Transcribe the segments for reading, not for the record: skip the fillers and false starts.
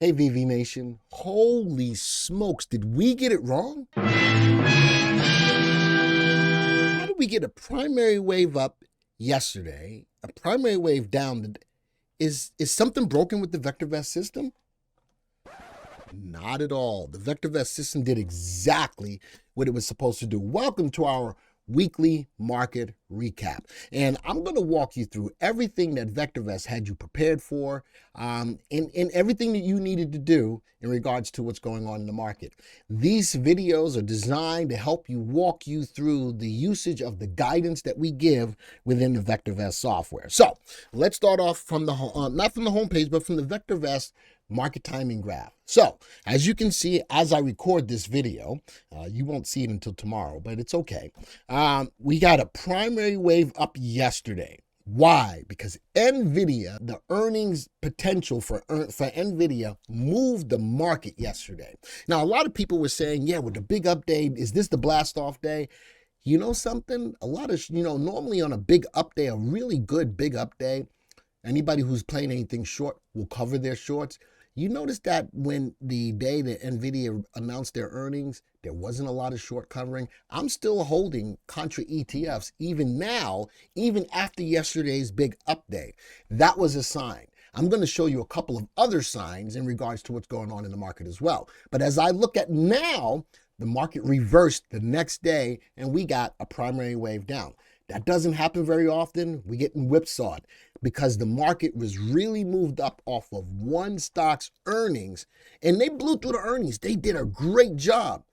Hey, VV Nation. Holy smokes, did we get it wrong? How did we get a primary wave up yesterday, a primary wave down? Is something broken with the VectorVest system? Not at all. The VectorVest system did exactly what it was supposed to do. Welcome to our weekly market recap. And I'm going to walk you through everything that VectorVest had you prepared for, and everything that you needed to do in regards to what's going on in the market. These videos are designed to help you walk you through the usage of the guidance that we give within the VectorVest software. So let's start off from the not from the homepage, but from the VectorVest market timing graph. So as you can see, as I record this video, you won't see it until tomorrow, but it's okay. We got a primary wave up yesterday. Why? Because NVIDIA, the earnings potential for NVIDIA moved the market yesterday. Now, a lot of people were saying, yeah, with the big update, is this the blast off day? You know something? A lot of, normally on a big up day, a really good big up day, anybody who's playing anything short will cover their shorts. You notice that when the day that NVIDIA announced their earnings, there wasn't a lot of short covering. I'm still holding contra ETFs even now, even after yesterday's big update. That was a sign. I'm going to show you a couple of other signs in regards to what's going on in the market as well. But as I look at now, the market reversed the next day and we got a primary wave down. That doesn't happen very often. We get whipsawed because the market was really moved up off of one stock's earnings, and they blew through the earnings. They did a great job,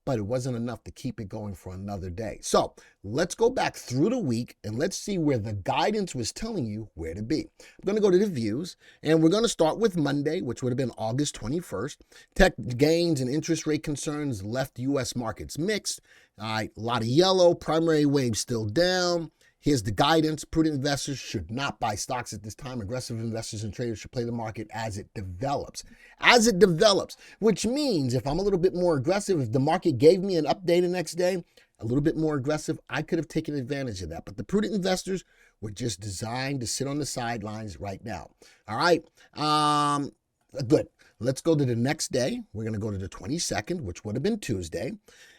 but it wasn't enough to keep it going for another day. So let's go back through the week and let's see where the guidance was telling you where to be. I'm going to go to the views, and we're going to start with Monday, which would have been August 21st. Tech gains and interest rate concerns left U.S. markets mixed. All right, a lot of yellow, primary wave still down. Here's the guidance. Prudent investors should not buy stocks at this time. Aggressive investors and traders should play the market as it develops. As it develops, which means if I'm a little bit more aggressive, if the market gave me an update the next day, a little bit more aggressive, I could have taken advantage of that. But the prudent investors were just designed to sit on the sidelines right now. All right. Good. Let's go to the next day. We're going to go to the 22nd, which would have been Tuesday.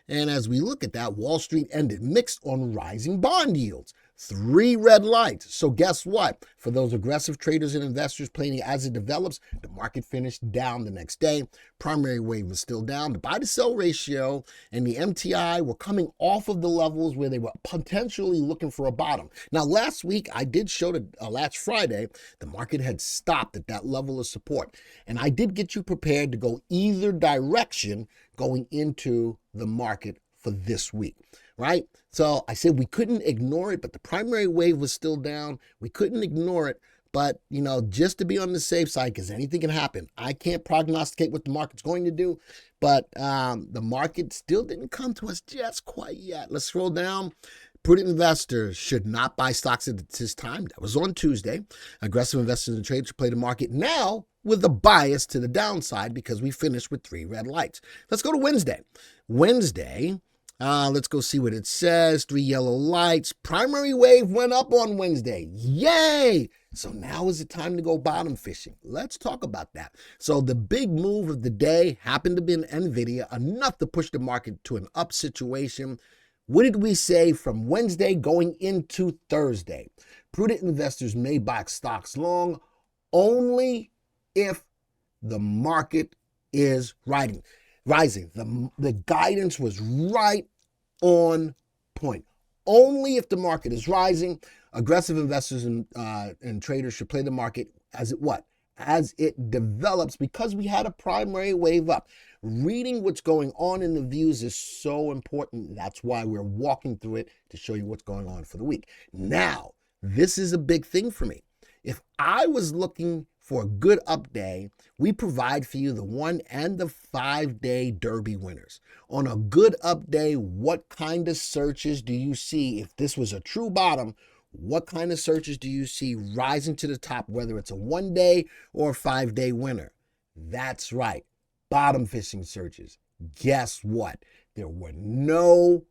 And as we look at that, Wall Street ended mixed on rising bond yields. 3 red lights. So guess what? For those aggressive traders and investors playing as it develops, the market finished down the next day. Primary wave was still down. The buy to sell ratio and the MTI were coming off of the levels where they were potentially looking for a bottom. Now, last week, I did show that last Friday, the market had stopped at that level of support. And I did get you prepared to go either direction going into the market for this week, right? So I said we couldn't ignore it, but the primary wave was still down. We couldn't ignore it, but just to be on the safe side, because anything can happen. I can't prognosticate what the market's going to do, but the market still didn't come to us just quite yet. Let's scroll down. Prudent investors should not buy stocks at this time. That was on Tuesday. Aggressive investors and traders should play the market now with a bias to the downside because we finished with 3 red lights. Let's go to Wednesday. Let's go see what it says. 3 yellow lights. Primary wave went up on Wednesday. Yay! So now is the time to go bottom fishing. Let's talk about that. So the big move of the day happened to be in NVIDIA, enough to push the market to an up situation. What did we say from Wednesday going into Thursday? Prudent investors may buy stocks long only if the market is rising. The guidance was right on point. Only if the market is rising, aggressive investors and traders should play the market as it what? As it develops, because we had a primary wave up. Reading what's going on in the views is so important. That's why we're walking through it to show you what's going on for the week. Now, this is a big thing for me. If I was looking for a good up day, we provide for you the 1 and the 5-day Derby winners. On a good up day, what kind of searches do you see? If this was a true bottom, what kind of searches do you see rising to the top, whether it's a 1-day or a 5-day winner? That's right, bottom fishing searches. Guess what? There were no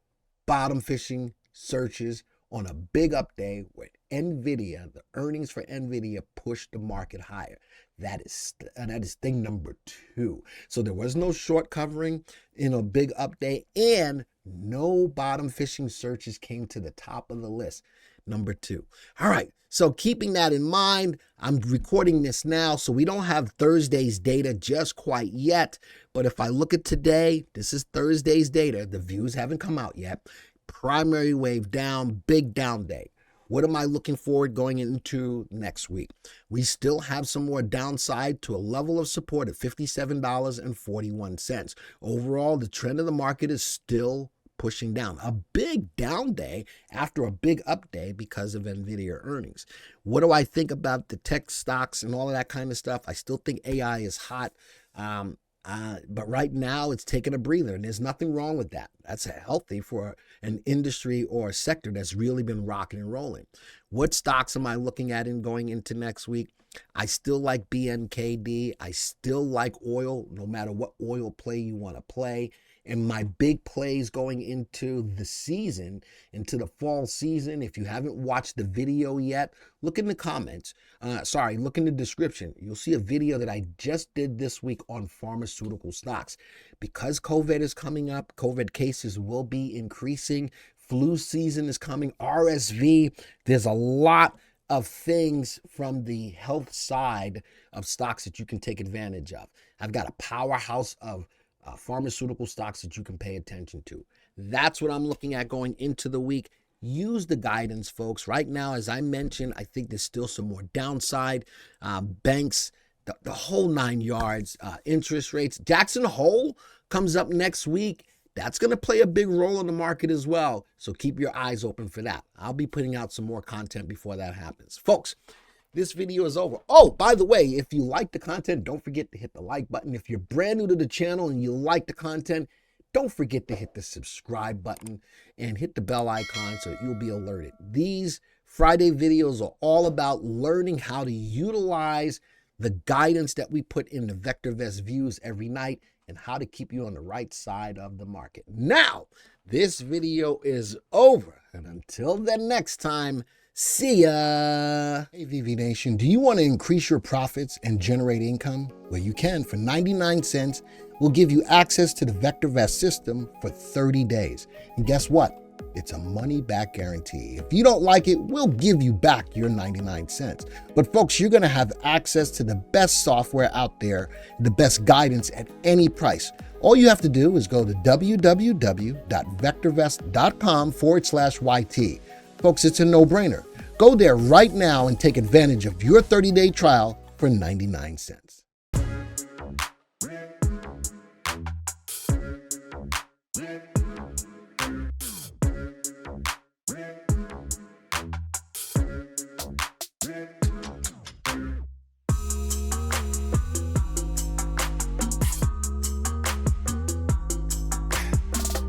bottom fishing searches on a big up day where NVIDIA, the earnings for NVIDIA pushed the market higher. That is thing number 2. So there was no short covering in a big up day, and no bottom fishing searches came to the top of the list. Number 2. All right. So keeping that in mind, I'm recording this now, so we don't have Thursday's data just quite yet. But if I look at today, this is Thursday's data. The views haven't come out yet. Primary wave down, big down day. What am I looking forward going into next week? We still have some more downside to a level of support at $57.41. Overall, the trend of the market is still pushing down. A big down day after a big up day because of NVIDIA earnings. What do I think about the tech stocks and all of that kind of stuff? I still think AI is hot. But right now it's taking a breather, and there's nothing wrong with that. That's healthy for an industry or a sector that's really been rocking and rolling. What stocks am I looking at in going into next week? I still like BNKD. I still like oil, no matter what oil play you want to play. And my big plays going into the season, into the fall season, if you haven't watched the video yet, look in the comments. Look in the description. You'll see a video that I just did this week on pharmaceutical stocks. Because COVID is coming up, COVID cases will be increasing. Flu season is coming, RSV. There's a lot of things from the health side of stocks that you can take advantage of. I've got a powerhouse of pharmaceutical stocks that you can pay attention to. That's what I'm looking at going into the week. Use the guidance, folks. Right now, as I mentioned, I think there's still some more downside. Banks, the whole 9 yards, interest rates. Jackson Hole comes up next week. That's going to play a big role in the market as well. So keep your eyes open for that. I'll be putting out some more content before that happens. Folks, this video is over. Oh, by the way, if you like the content, don't forget to hit the like button. If you're brand new to the channel and you like the content, don't forget to hit the subscribe button and hit the bell icon so you'll be alerted. These Friday videos are all about learning how to utilize the guidance that we put in the VectorVest views every night and how to keep you on the right side of the market. Now, this video is over. And until the next time, see ya. Hey, VV Nation, do you want to increase your profits and generate income? Well, you can. For 99 cents, we'll give you access to the VectorVest system for 30 days. And guess what? It's a money-back guarantee. If you don't like it, we'll give you back your 99 cents. But folks, you're going to have access to the best software out there, the best guidance at any price. All you have to do is go to www.vectorvest.com/YT. Folks, it's a no-brainer. Go there right now and take advantage of your 30-day trial for 99 cents.